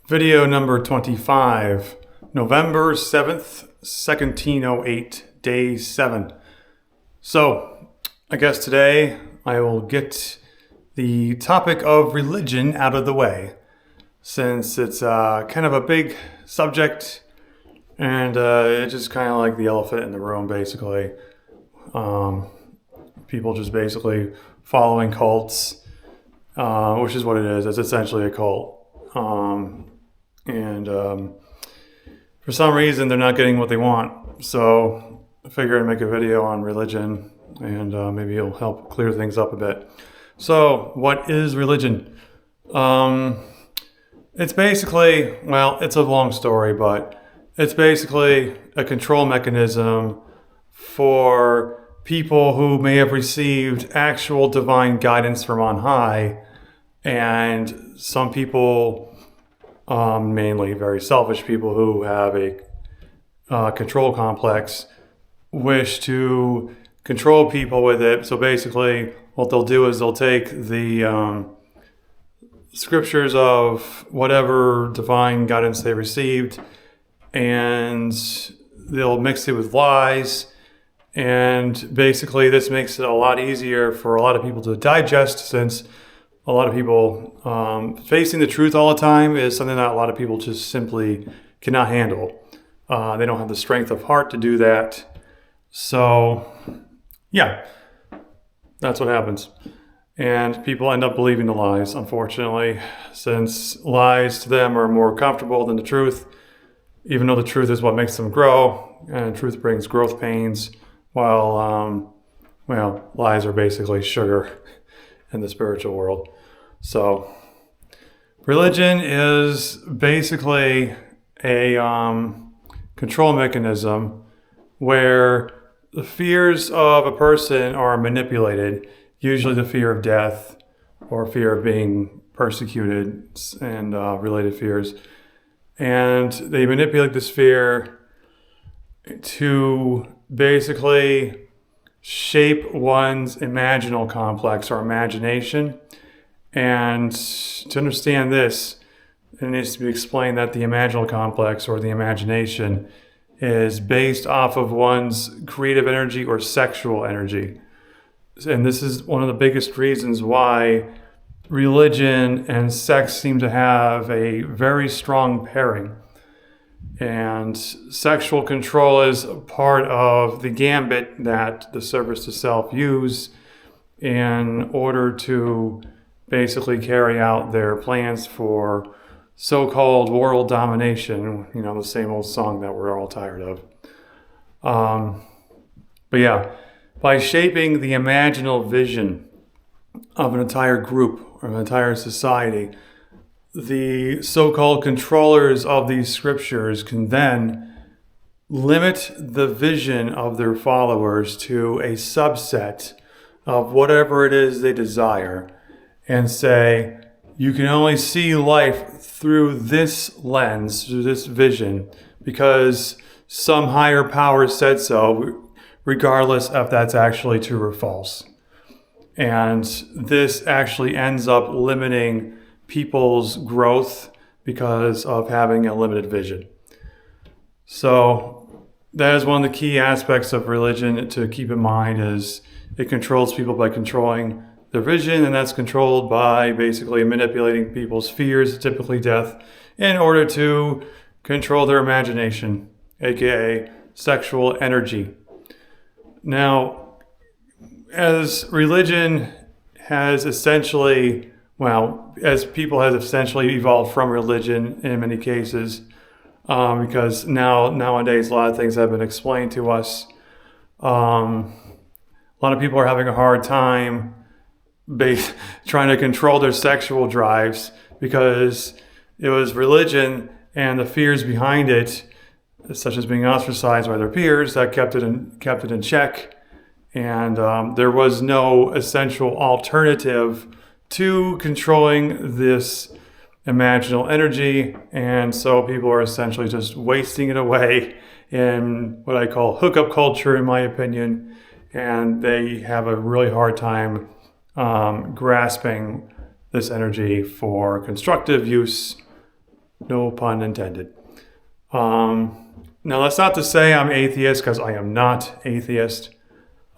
Video number 25, November 7th, 1708, day 7. So, I guess today I will get the topic of religion out of the way, since it's kind of a big subject, and it's just kind of like the elephant in the room, basically. People just basically following cults, which is what it is. It's essentially a cult. For some reason, they're not getting what they want. So I figured I'd make a video on religion, and maybe it'll help clear things up a bit. So what is religion? It's basically, well, it's a long story, but it's basically a control mechanism for people who may have received actual divine guidance from on high, and some people, mainly very selfish people who have a control complex, wish to control people with it. So basically what they'll do is they'll take the scriptures of whatever divine guidance they received, and they'll mix it with lies. And basically this makes it a lot easier for a lot of people to digest, since a lot of people facing the truth all the time is something that a lot of people just simply cannot handle. They don't have the strength of heart to do that. So, yeah, that's what happens. And people end up believing the lies, unfortunately, since lies to them are more comfortable than the truth, even though the truth is what makes them grow, and truth brings growth pains, while, lies are basically sugar in the spiritual world. So religion is basically a control mechanism where the fears of a person are manipulated, usually the fear of death or fear of being persecuted and related fears. And they manipulate this fear to basically shape one's imaginal complex or imagination. And to understand this, it needs to be explained that the imaginal complex or the imagination is based off of one's creative energy or sexual energy. And this is one of the biggest reasons why religion and sex seem to have a very strong pairing. And sexual control is part of the gambit that the servers to self use in order to basically carry out their plans for so-called world domination, the same old song that we're all tired of. But yeah, by shaping the imaginal vision of an entire group or an entire society, the so-called controllers of these scriptures can then limit the vision of their followers to a subset of whatever it is they desire, and say, you can only see life through this lens, through this vision, because some higher power said so, regardless if that's actually true or false. And this actually ends up limiting people's growth because of having a limited vision. So that is one of the key aspects of religion to keep in mind, is it controls people by controlling their vision, and that's controlled by basically manipulating people's fears, typically death, in order to control their imagination, aka sexual energy. Now, as religion has essentially, as people have essentially evolved from religion in many cases, because nowadays a lot of things have been explained to us. A lot of people are having a hard time trying to control their sexual drives, because it was religion and the fears behind it, such as being ostracized by their peers, that kept it in check. And there was no essential alternative to controlling this imaginal energy, and so people are essentially just wasting it away in what I call hookup culture, in my opinion, and they have a really hard time grasping this energy for constructive use no pun intended. Now, that's not to say I'm atheist, because I am not atheist.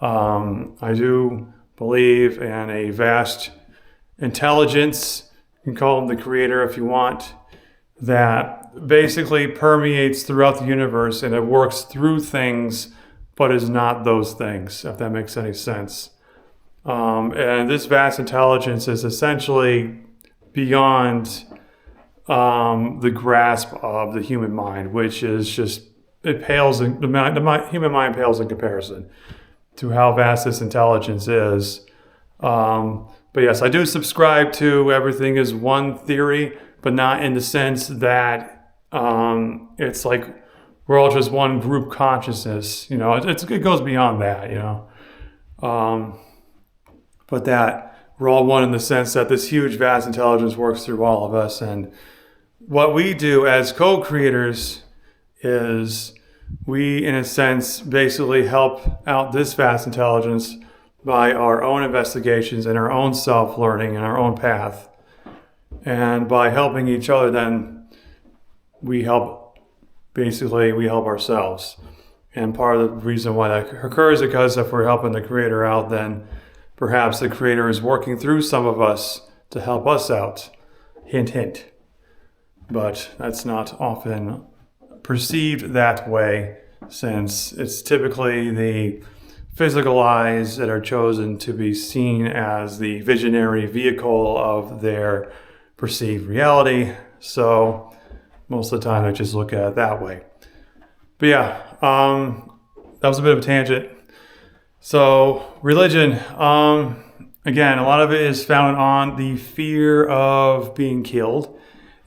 I do believe in a vast intelligence, you can call him the creator if you want, that basically permeates throughout the universe, and it works through things but is not those things, if that makes any sense. And this vast intelligence is essentially beyond the grasp of the human mind, which is just, it pales in, the human mind pales in comparison to how vast this intelligence is. But yes, I do subscribe to everything is one theory, but not in the sense that it's like we're all just one group consciousness. You know, it goes beyond that, you know. But that we're all one in the sense that this huge, vast intelligence works through all of us. And what we do as co-creators is we, in a sense, basically help out this vast intelligence by our own investigations and our own self-learning and our own path. And by helping each other, then we help ourselves. And part of the reason why that occurs is because if we're helping the creator out, then perhaps the creator is working through some of us to help us out. Hint, hint. But that's not often perceived that way, since it's typically the physical eyes that are chosen to be seen as the visionary vehicle of their perceived reality. So most of the time I just look at it that way. But yeah, that was a bit of a tangent. So religion, again, a lot of it is founded on the fear of being killed.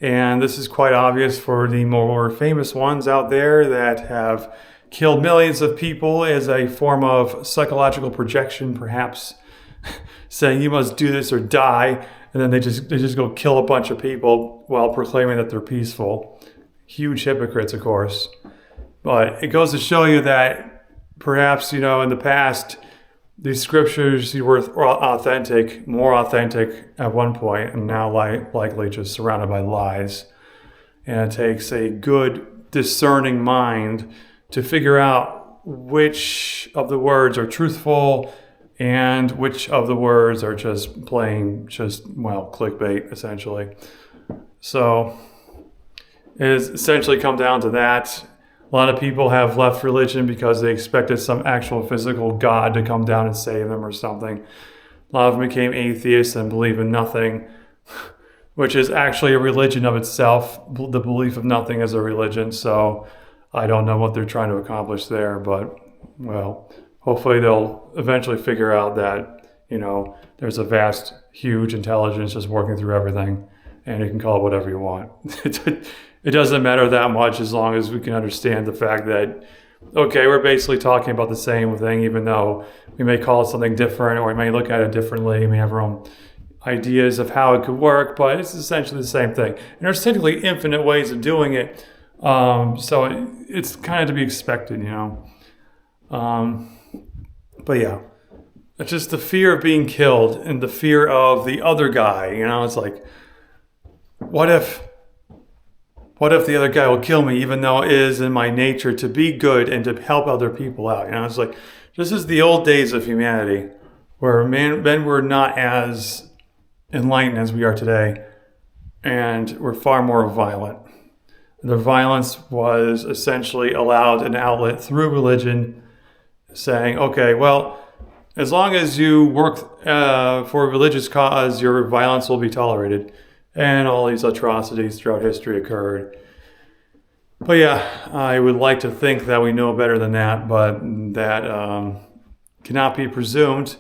And this is quite obvious for the more famous ones out there that have killed millions of people as a form of psychological projection, perhaps, saying you must do this or die. And then they just go kill a bunch of people while proclaiming that they're peaceful. Huge hypocrites, of course. But it goes to show you that perhaps, you know, in the past, these scriptures were authentic, more authentic at one point, and now likely just surrounded by lies. And it takes a good, discerning mind to figure out which of the words are truthful and which of the words are just plain, clickbait, essentially. So it's essentially come down to that. A lot of people have left religion because they expected some actual physical God to come down and save them or something. A lot of them became atheists and believe in nothing, which is actually a religion of itself. The belief of nothing is a religion, so I don't know what they're trying to accomplish there, but, well, hopefully they'll eventually figure out that, you know, there's a vast, huge intelligence just working through everything, and you can call it whatever you want. It doesn't matter that much as long as we can understand the fact that, okay, we're basically talking about the same thing, even though we may call it something different, or we may look at it differently. We may have our own ideas of how it could work, but it's essentially the same thing. And there's technically infinite ways of doing it, so it's kind of to be expected, you know. But yeah, it's just the fear of being killed and the fear of the other guy, you know. It's like, what if the other guy will kill me, even though it is in my nature to be good and to help other people out? You know, it's like, this is the old days of humanity, where men were not as enlightened as we are today, and were far more violent. The violence was essentially allowed an outlet through religion, saying, okay, well, as long as you work for a religious cause, your violence will be tolerated. And all these atrocities throughout history occurred. But yeah, I would like to think that we know better than that, but that cannot be presumed.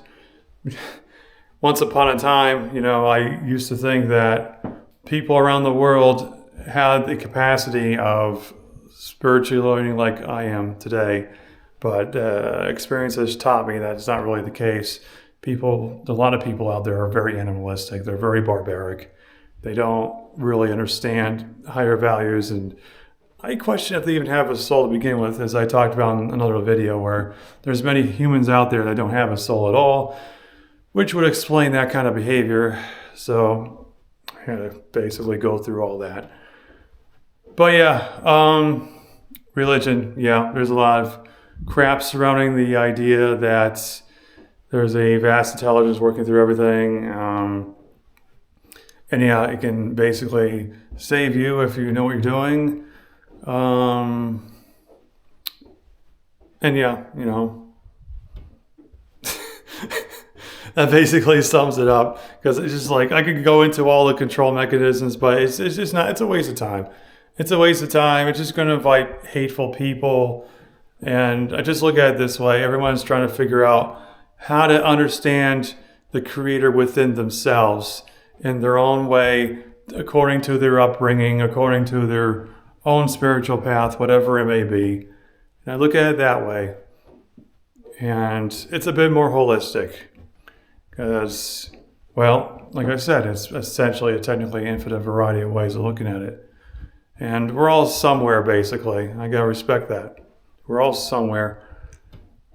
Once upon a time, you know, I used to think that people around the world had the capacity of spiritually learning like I am today, but experience has taught me that it's not really the case. A lot of people out there are very animalistic. They're very barbaric. They don't really understand higher values, and I question if they even have a soul to begin with, as I talked about in another video, where there's many humans out there that don't have a soul at all, which would explain that kind of behavior. So I had to basically go through all that. But yeah, religion, yeah, there's a lot of crap surrounding the idea that there's a vast intelligence working through everything. And yeah, it can basically save you if you know what you're doing. And yeah, that basically sums it up, because it's just like I could go into all the control mechanisms, but it's just not. It's a waste of time. It's a waste of time. It's just going to invite hateful people, and I just look at it this way: everyone's trying to figure out how to understand the creator within themselves in their own way, according to their upbringing, according to their own spiritual path, whatever it may be. And I look at it that way, and it's a bit more holistic. Because, well, like I said, it's essentially a technically infinite variety of ways of looking at it. And we're all somewhere, basically. I gotta respect that. We're all somewhere.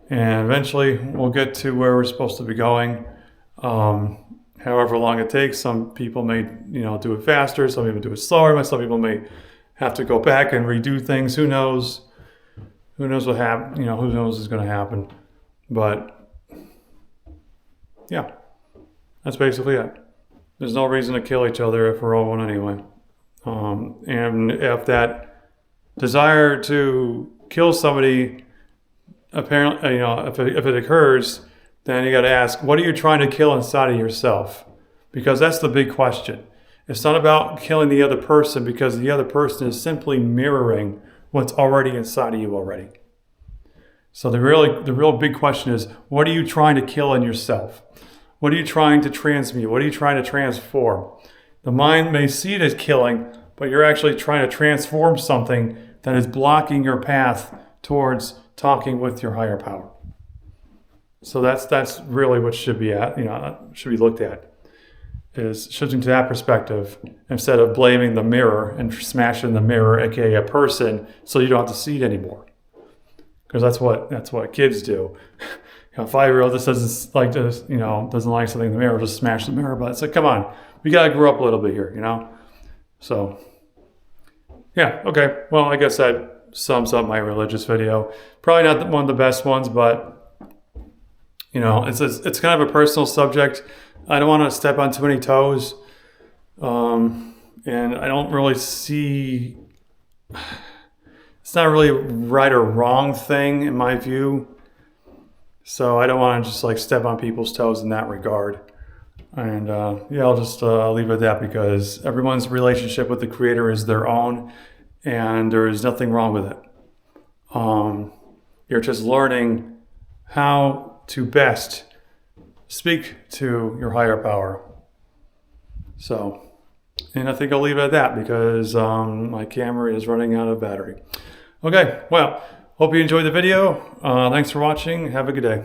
And eventually we'll get to where we're supposed to be going. However long it takes. Some people may, do it faster. Some people do it slower. Some people may have to go back and redo things. Who knows? Who knows what happen? Who knows what's going to happen? But yeah, that's basically it. There's no reason to kill each other if we're all one anyway. And if that desire to kill somebody, apparently, if it occurs, then you got to ask, what are you trying to kill inside of yourself? Because that's the big question. It's not about killing the other person, because the other person is simply mirroring what's already inside of you already. So the real big question is, what are you trying to kill in yourself? What are you trying to transmute? What are you trying to transform? The mind may see it as killing, but you're actually trying to transform something that is blocking your path towards talking with your higher power. So that's really what should be should be looked at, is shifting to that perspective instead of blaming the mirror and smashing the mirror, aka a person, so you don't have to see it anymore. Because that's what kids do. A 5-year-old just doesn't like something in the mirror, just smash the mirror. But it's like, come on, we gotta grow up a little bit here, So, yeah, okay. Well, I guess that sums up my religious video. Probably not one of the best ones, but it's kind of a personal subject. I don't want to step on too many toes, and I don't really see. It's not really a right or wrong thing in my view. So I don't want to just step on people's toes in that regard. And I'll just leave it at that, because everyone's relationship with the creator is their own, and there is nothing wrong with it. You're just learning how to best speak to your higher power. So, and I think I'll leave it at that, because my camera is running out of battery. Okay, well, hope you enjoyed the video. Thanks for watching. Have a good day.